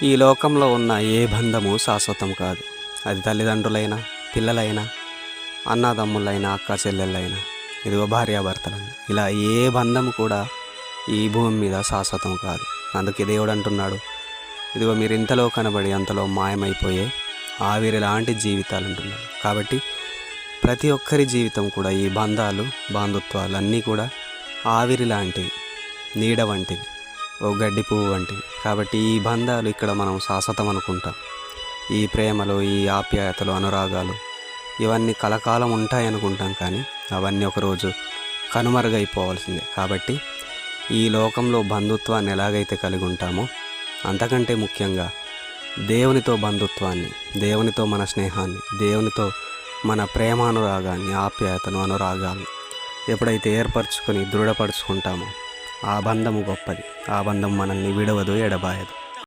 ఈ లోకంలో ఉన్న ఏ బంధము శాశ్వతం కాదు. అది తల్లిదండ్రులైనా, పిల్లలైనా, అన్నదమ్ములైనా, అక్క చెల్లెళ్ళైనా, ఇదిగో భార్యాభర్తలైనా, ఇలా ఏ బంధము కూడా ఈ భూమి మీద శాశ్వతం కాదు. అందుకే దేవుడు అంటున్నాడు, ఇదిగో మీరు ఇంతలో కనబడి అంతలో మాయమైపోయే ఆవిరి లాంటి జీవితాలు అంటున్నాడు. కాబట్టి ప్రతి ఒక్కరి జీవితం కూడా ఈ బంధాలు, బంధుత్వాలు అన్నీ కూడా ఆవిరి లాంటివి, నీడ వంటివి, ఓ గడ్డి పువ్వు వంటివి. కాబట్టి ఈ బంధాలు ఇక్కడ మనం శాశ్వతం అనుకుంటాం. ఈ ప్రేమలు, ఈ ఆప్యాయతలు, అనురాగాలు ఇవన్నీ కలకాలం ఉంటాయి అనుకుంటాం, కానీ అవన్నీ ఒకరోజు కనుమరుగైపోవాల్సిందే. కాబట్టి ఈ లోకంలో బంధుత్వాన్ని ఎలాగైతే కలిగి ఉంటామో, అంతకంటే ముఖ్యంగా దేవునితో బంధుత్వాన్ని, దేవునితో మన స్నేహాన్ని, దేవునితో మన ప్రేమానురాగాన్ని, ఆప్యాయతను, అనురాగాలు ఎప్పుడైతే ఏర్పరచుకొని దృఢపరుచుకుంటామో ఆ బంధము గొప్పది. ఆ బంధం మనల్ని విడవదు, ఎడబాయదు.